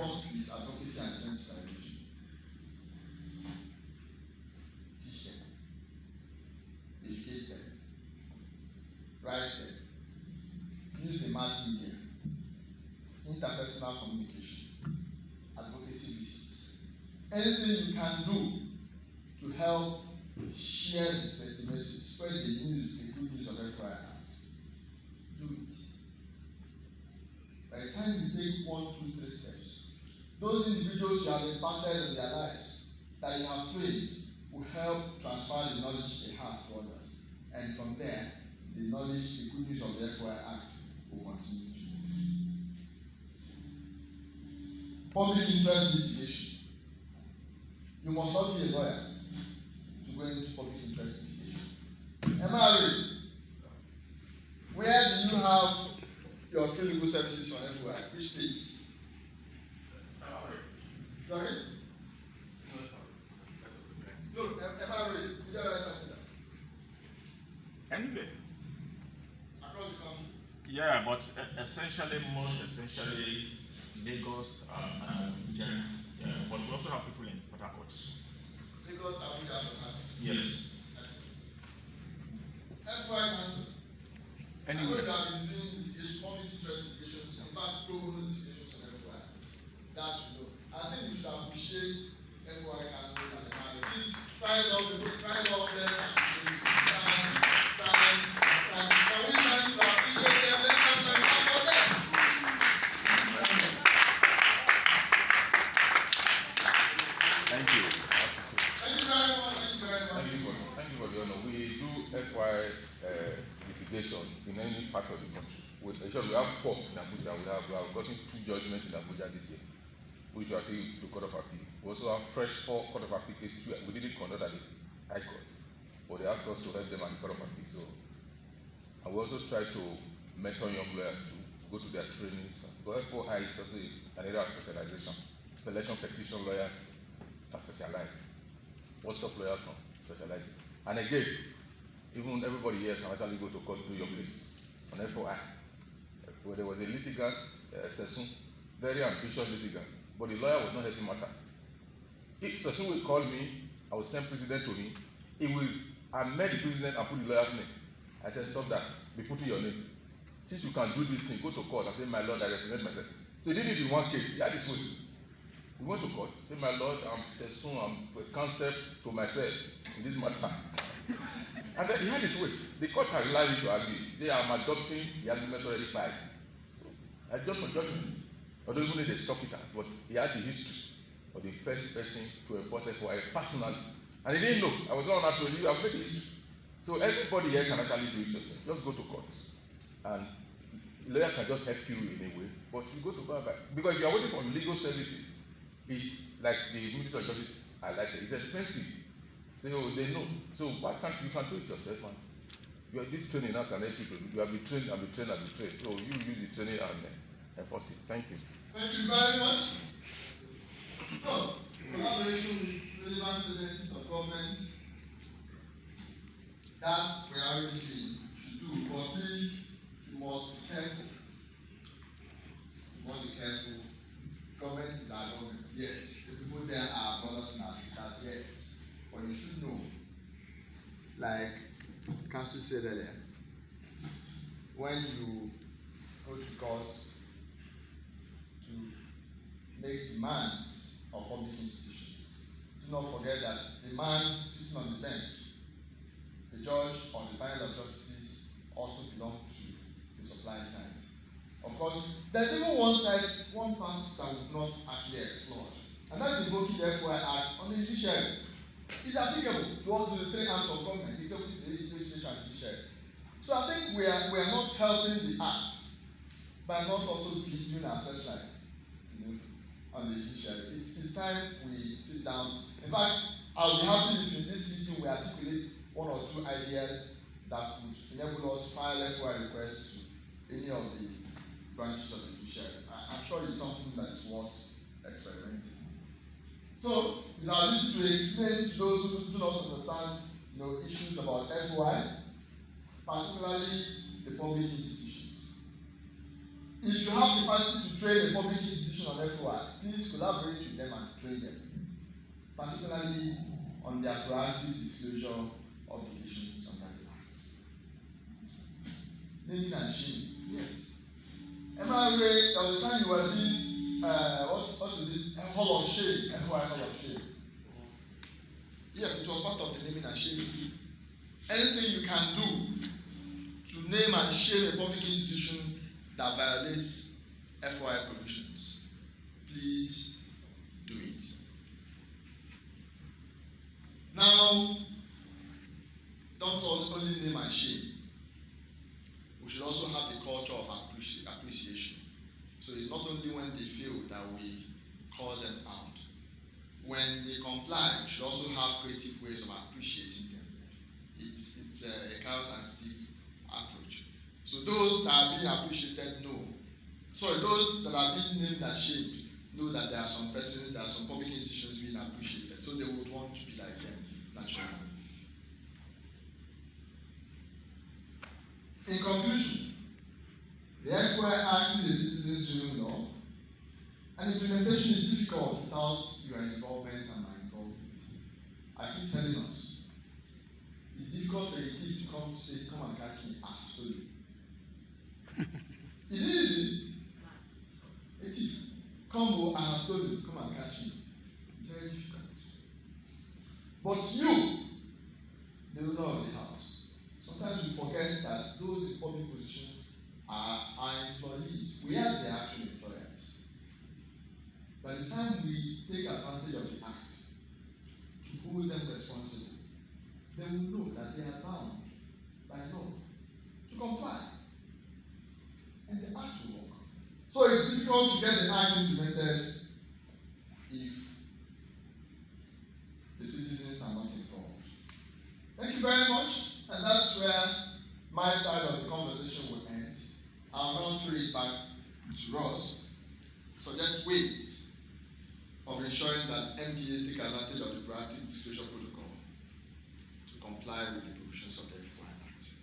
first is advocacy and sensitization. Teach them, educate them, write them, use the mass media, interpersonal communication, advocacy visits. Anything you can do to help share the message, spread the news, the good news of FY Act, do it. By the time you take 1, 2, 3 steps, those individuals you have impacted on their lives, that you have trained, will help transfer the knowledge they have to others. And from there, the knowledge, the good news of the FY Act will continue to move. Public interest litigation. You must not be a lawyer to go into public interest litigation. MRA, where do you have your free legal services for FY? Which states? Sorry? No, MRA, you don't write something down. Anyway. Across the country? Yeah, but most essentially, Lagos and Abuja. Yeah, but we also have people in Port Harcourt. Lagos, Abuja, and Port Harcourt? Yes. FY Council. Anyway. I know you have been doing litigation, public interest litigations, in fact, pro bono litigations on FY. That you know. I think we should appreciate FY Council and the man. Please rise up, rise up there. Stand. Can we try to appreciate them? Let's have time for them. Thank you. Thank you very much. Thank you for the honor. We do FY litigation in any part of the country. We have 4 in Abuja. We have gotten 2 judgments in Abuja this year, which we are taking to Court of Appeal. We also have fresh 4 Court of Appeal cases. We didn't conduct at the High Court, but they asked us to help them at the Court of Appeal. So, and we also try to mentor young lawyers to go to their trainings. Because FOI is also an area of specialization. Selection petition lawyers are specialized. Most of lawyers are specialized. And again, even everybody here can actually go to court to do your case on FOI. Where there was a litigant, Sessun, very ambitious litigant, but the lawyer was not helping matters. If Sessun will call me, I will send president to him. He will amend the president and put the lawyer's name. I said, stop that. Be putting your name. Since you can do this thing, go to court and say, my Lord, I represent myself. So he did it in one case. He had this way. We went to court. Say, my Lord, I'm Sessun, I'm a counsel to myself in this matter. And then he had his way. The court had allowed him to argue. Say, I'm adopting the argument already filed. So I judged for judgment. Although even they stopped it out, but he had the history of the first person to enforce FOI personally. And he didn't know. I was not allowed to you have made the history. So everybody here can actually do it yourself. Just go to court. And the lawyer can just help you in a way. But you go to court because you are waiting for legal services. It's like the Ministry of Justice I like it. It's expensive. So they know. So why can't you can do it yourself? Man? You have this training now can help you to do. You have been trained and been trained and been trained. So you use the training and enforce it. Thank you. Thank you very much. So, collaboration with relevant agencies of government. That's priority you should do. But please, you must be careful. You must be careful. Government is our government. Yes, the people there are brothers and sisters. Yes, but you should know, like Council said earlier, when you go to court to make demands of public institutions, do not forget that the man sitting on the bench, the judge or the panel of justices, also belong to the supply side. Of course, there's even one part that we've not actually explored, and that's invoking the FOI Act on the judiciary. It's applicable to all the 3 arms of government, except the legislature and judiciary. So I think we are not helping the act by not also giving our searchlight, on the judiciary. It's time we sit down. In fact, I'll be happy if in this meeting we articulate 1 or 2 ideas that would enable us to file FOI requests to any of the branches of the judiciary. I'm sure it's something that's worth experimenting. So, it's our duty to explain to those who do not understand, issues about FOI, particularly the public institutions. If you have the capacity to train a public institution on FOI, please please collaborate with them and train them, particularly on their proactive disclosure obligations under the Act. Naming and shaming, yes. Emma Ray, there was a time you were doing, what is it? A Hall of Shame, FY Hall of Shame. Yes, it was part of the naming and shaming. Anything you can do to name and shame a public institution that violates FY provisions, please do it. Now, don't only name and shame. We should also have the culture of appreciation. So it's not only when they fail that we call them out. When they comply, we should also have creative ways of appreciating them. It's a carrot and stick approach. So those that are being appreciated those that are being named and shamed know that there are some persons, there are some public institutions being appreciated. So they would want to be like them, naturally. In conclusion, the FY Act is a citizens-driven law, and implementation is difficult without your involvement and my involvement. I keep telling us, it's difficult for a thief to come to say, come and catch me, I stole you. Is it easy? A thief, come, I have stolen, come and catch me. It's very difficult. But you, the owner of the house, sometimes we forget that those in public positions are our employees. We are their actual employers. By the time we take advantage of the Act to hold them responsible, they will know that they are bound by law to comply. And the Act will work. So it's difficult to get the Act implemented if the citizens are not involved. Thank you very much. And that's where my side of the conversation will end. I'll now throw it back to Ross. Suggest ways of ensuring that MDAs take advantage of the proactive disclosure protocol to comply with the provisions of the FY Act.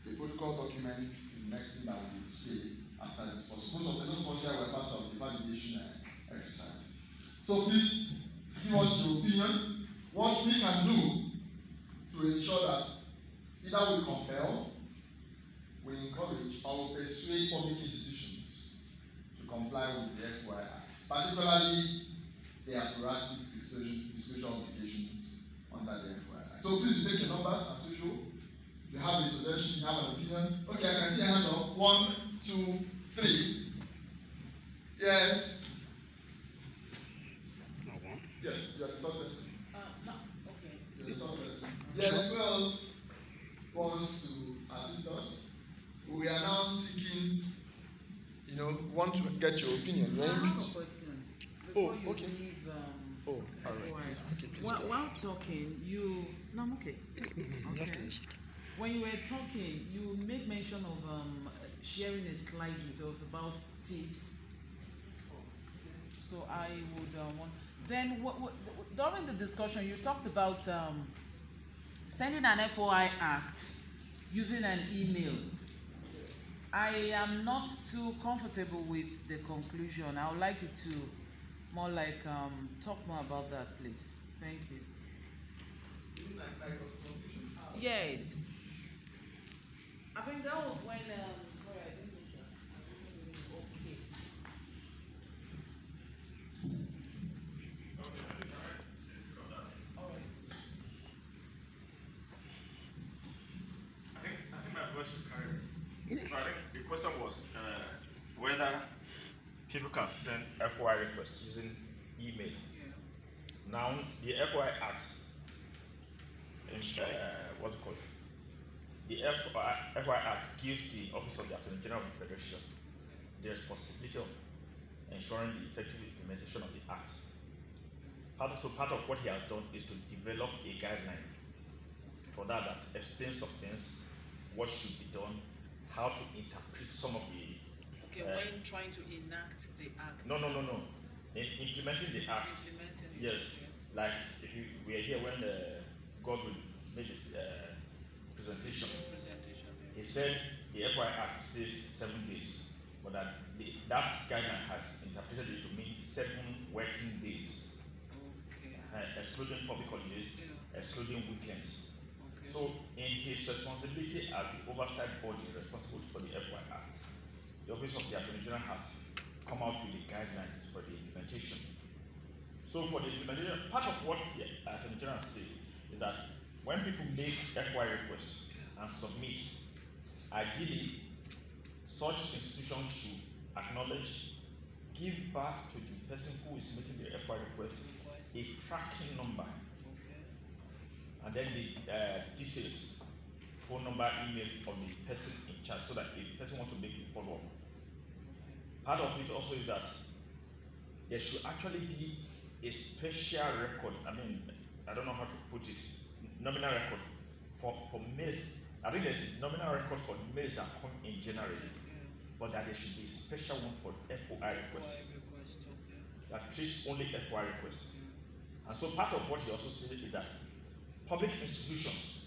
The protocol document is the next thing that will be displayed after this process. Most of the those here were part of the validation exercise. So please give us your opinion, what we can do to ensure that either we compel, we encourage, or we persuade public institutions to comply with the FY Act, particularly their proactive disclosure obligations under the FY Act. So please take your numbers as usual. If you have a suggestion, you have an opinion. Okay, I can see a hand up. 1, 2, 3. Yes. Yes, you are the third person. No, okay. You're the third person. Yes, who else wants to assist us? We are now seeking, want to get your opinion. I have a question. Before you okay. leave, all right. Okay, please go. While talking, I'm okay. Okay. When you were talking, you made mention of sharing a slide with us about tips. So I would want. Then, during the discussion, you talked about sending an FOI act using an email. I am not too comfortable with the conclusion. I would like you to more like talk more about that, please. Thank you. Yes. I think that was when. Sorry, I didn't make that. I didn't really. Okay. All right. I think my voice should carry. So I think the question was whether people can send FOI requests using email. Yeah. Now, the FOI Act, what do you call it? The FOI Act gives the Office of the Attorney General of the Federation the responsibility of ensuring the effective implementation of the Act. Part of what he has done is to develop a guideline for that explains some things, what should be done, how to interpret some of the. Okay, when trying to enact the act. No. In implementing the act. Yes, like if you were here when Godwin made his presentation. He said the FY Act says 7 days, but that guideline has interpreted it to mean 7 working days, Okay. excluding public holidays, Yeah. excluding weekends. Okay. So, in his responsibility as the oversight body responsible for the FY Act, the Office of the Attorney General has come out with the guidelines for the implementation. So, for the implementation, part of what the Attorney General says is that when people make FY requests and submit, ideally, such institutions should acknowledge, give back to the person who is making the FY request a tracking number, Okay. and then the details, phone number, email of the person in charge, so that if the person wants to make a follow-up. Part of it also is that there should actually be a special record. I mean, I don't know how to put it, nominal record for mails. I think there's a nominal record for mails that come in January, but that there should be a special one for FOI request Okay. that treats only FOI request. And so part of what he also said is that public institutions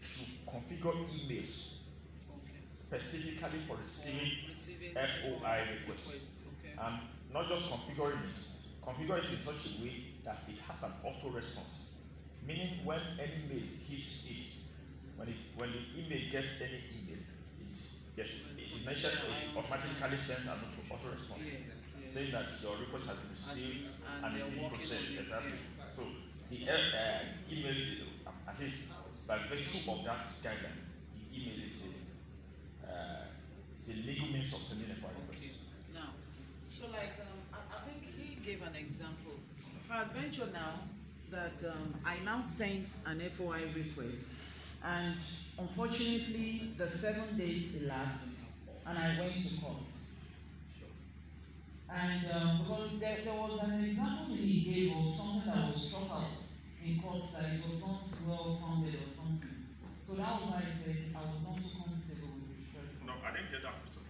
should configure emails Okay. specifically for receiving Receiving FOI requests. Okay. And not just configuring it, configure it in such a way that it has an auto response. Meaning when any mail hits it, when the email gets any email, it is mentioned, it automatically sends an auto response. Yes. Saying that your request has been received and is they're being working processed. on it, Exactly. yeah. So the email, at least by virtue of that guideline, the email is it's a legal means of sending a file request. Okay. Now, so like I think he gave an example. Peradventure now that I now sent an FOI request, and unfortunately the 7 days elapsed, and I went to court. And because there was an example that he gave of something that was struck out in court that it was not well founded or something. So that was why I said I was not too comfortable with the first. No, I didn't get that question.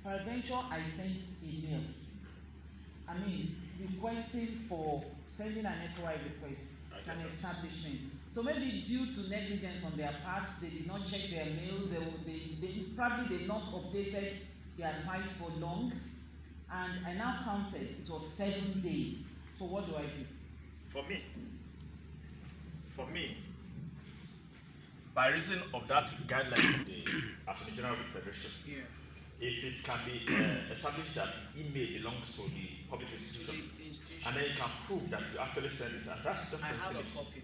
Peradventure, I sent a mail. I mean, requesting for sending an FOI request to an establishment. So maybe due to negligence on their part, they did not check their mail. They probably did not updated their site for long. And I now counted, it was 7 days. So what do I do? For me, by reason of that guideline of the Attorney General of the Federation, if it can be established that the email belongs to the public institution, and then you can prove that you actually send it, and that's just I have a utility. copy.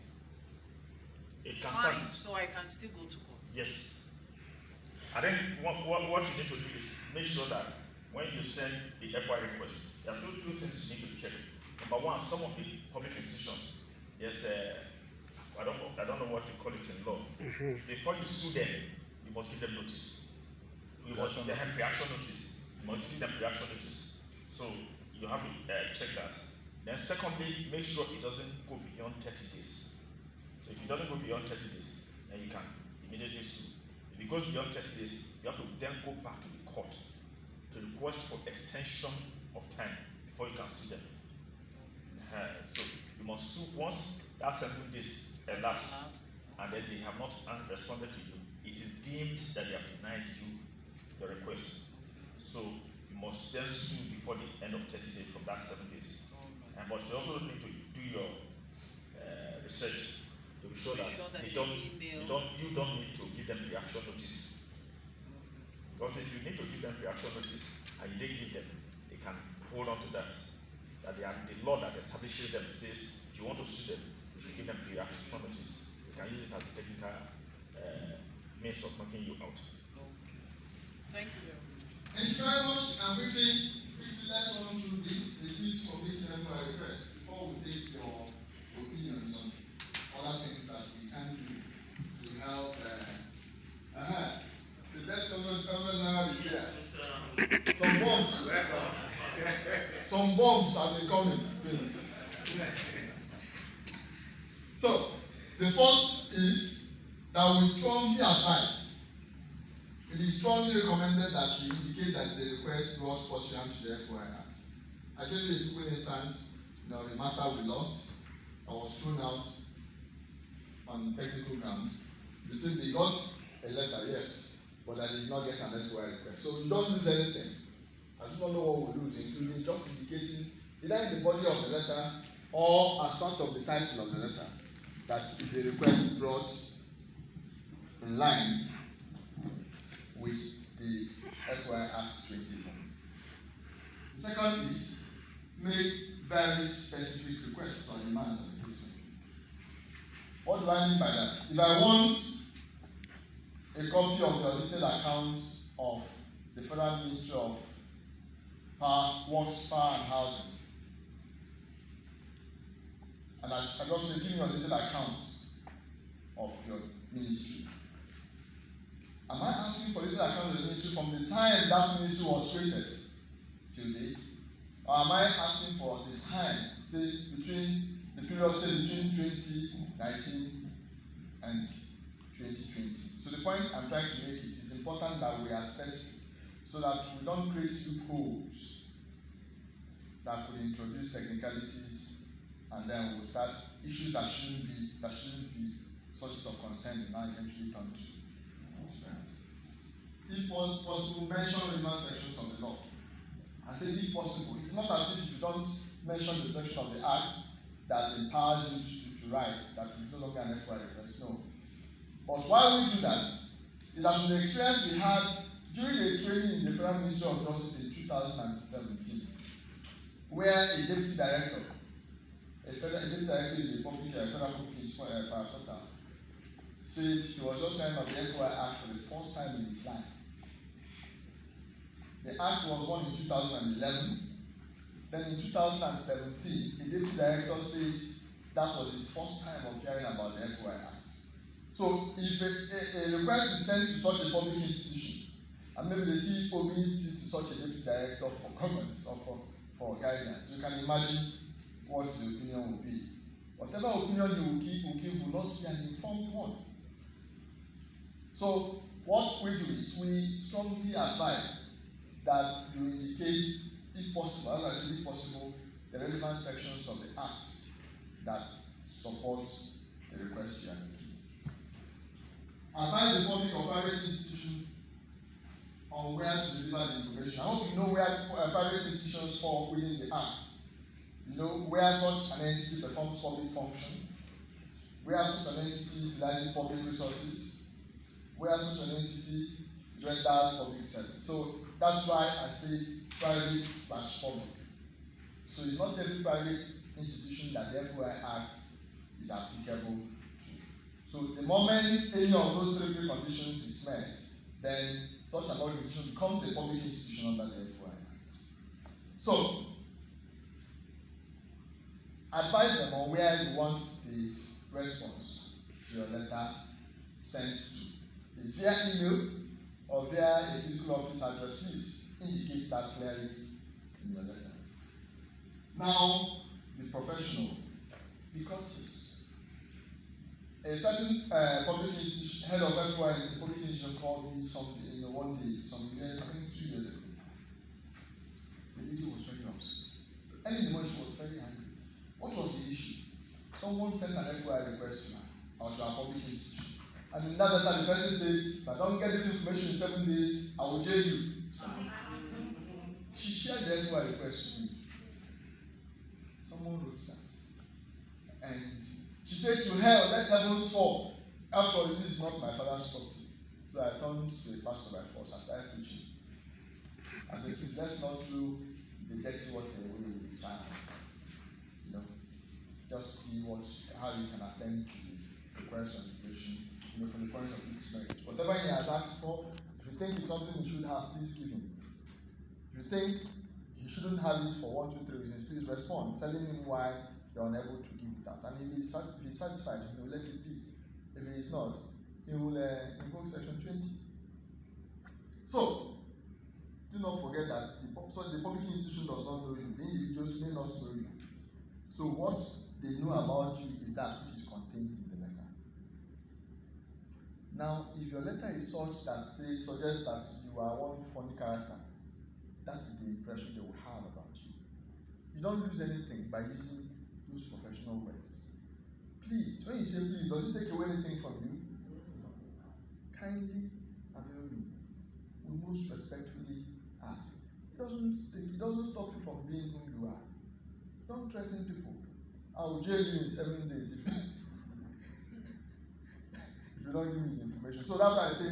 It can Fine, start. so I can still go to court. Yes. I think what you need to do is make sure that when you send the FY request, there are two things you need to check. Number one, some of the public institutions, there's I don't know what you call it in law. Before you sue them, you must give them notice. You must give them pre-action notice. You must give them pre-action notice. So you have to check that. Then secondly, make sure it doesn't go beyond 30 days. So if it doesn't go beyond 30 days, then you can immediately sue. If it goes beyond 30 days, you have to then go back to the court to request for extension of time before you can sue them. So you must sue once that 7 days elapsed, and then they have not responded to you. It is deemed that they have denied you the request. So you must then sue before the end of 30 days from that 7 days. But you also need to do your research to be sure that you don't need to give them pre-action notice. Because if you need to give them pre-action notice and you didn't give them, they can hold on to that. That the law that establishes them says if you want to sue them, you should give them pre-action notice. You can use it as a technical means of knocking you out. Okay. Thank you very much. Thank you very much. And quickly let's run through this. The tips for making FOI requests before we take your opinions on other things that we can do to help. The best cousin now is here. Some bombs have been coming since. So, the first is that we strongly advise. It is strongly recommended that you indicate that the request brought pursuant to the FOI Act. I gave you a simple instance, a matter we lost that was thrown out on technical grounds. They said they got a letter, yes, but I did not get an FOI request. So you don't lose anything. I do not know what we lose, including just indicating either in the body of the letter or as part of the title of the letter, that is a request brought in line with the FOI Act 2011. The second is make very specific requests or demands of the person. What do I mean by that? If I want a copy of the audited account of the Federal Ministry of Works, Power and Housing, and as I just say, give me your audited account of your ministry. Am I asking for the audited account of the ministry from the time that ministry was created till date? Or am I asking for the time, say, between the period, say, between 2019 and 2020? So the point I'm trying to make is it's important that we are specific so that we don't create loopholes that could introduce technicalities and then we'll start issues that shouldn't be sources of concern and now eventually turn to. If possible, mention relevant sections of the law. I say if possible. It's not as if you don't mention the section of the Act that empowers you to write that is no longer an FOI request. No. But why we do that is that from the experience we had during a training in the Federal Ministry of Justice in 2017, where a deputy director, in the public federal company, parastatal, said he was just signing of the FOI Act for the first time in his life. The Act was won in 2011. Then in 2017, the deputy director said that was his first time of hearing about the FOI Act. So if a request is sent to such a public institution, and maybe the CEO needs it to such a deputy director for comments or for guidance, you can imagine what his opinion will be. Whatever opinion he will give will not be an informed one. So what we do is we strongly advise that you indicate, if possible, as I said, if possible, the relevant sections of the Act that support the request you are making. Advise the public or private institution on where to deliver the information. I hope you know where private institutions fall within the Act. You know where such an entity performs public function, where such an entity utilizes public resources, where such an entity renders public service. So that's why I said private/public. So it's not every private institution that the FOI Act is applicable to. So the moment any of those three preconditions is met, then such an organization becomes a public institution under the FOI Act. So advise them on where you want the response to your letter sent to. It's via email or via a physical office address. Please indicate that clearly in your letter. Now, be professional, be courteous. A certain public institution, head of FOI in the public institution called me one day, I think 2 years ago. The lady was very upset. Early in the morning, she was very angry. What was the issue? Someone sent an FOI request to her or to our public institution. And in that letter, the person said, if I don't get this information in 7 days, I will jail you. She shared the FOI request with me. Someone wrote that. And she said to hell, let heavens fall. After all, this is not my father's property. So I turned to a pastor by force. I started preaching. I said, please, let's not throw the dirty water away with the child. You know, just see how you can attend to the request for information, from the point of his merit. Whatever he has asked for, if you think it's something he should have, please give him. If you think he shouldn't have it for 1, 2, 3 reasons, please respond, telling him why you're unable to give it out. And if he's satisfied, he will let it be. If he is not, he will invoke section 20. So, do not forget that the public institution does not know you. The individuals may not know you. So what they know about you is that which is contained in the letter. Now, if your letter is such that suggests that you are one funny character, that is the impression they will have about you. You don't lose anything by using those professional words. Please, when you say please, does it take away anything from you? Kindly avail me. We most respectfully ask. It doesn't stop you from being who you are. Don't threaten people. I will jail you in 7 days if you don't give me the information. So that's why I say,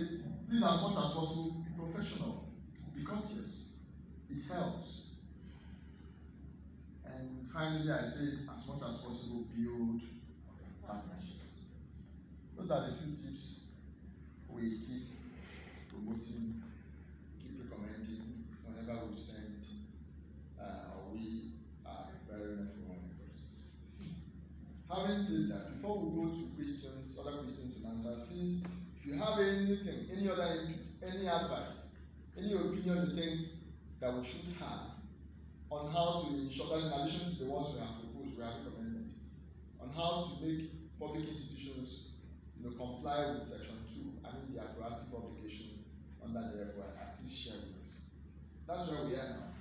please, as much as possible, be professional, be courteous. It helps. And finally, I said, as much as possible, build partnerships. Those are the few tips we keep promoting, keep recommending whenever we send or we are preparing for members. Having said that, before we go to questions, other questions and answers, please, if you have anything, any other input, any advice, any opinion you think that we should have on how to ensure, that's in addition to the ones we have proposed, we have recommended, on how to make public institutions comply with Section 2, I mean their proactive obligation under the FOI Act, please share with us. That's where we are now.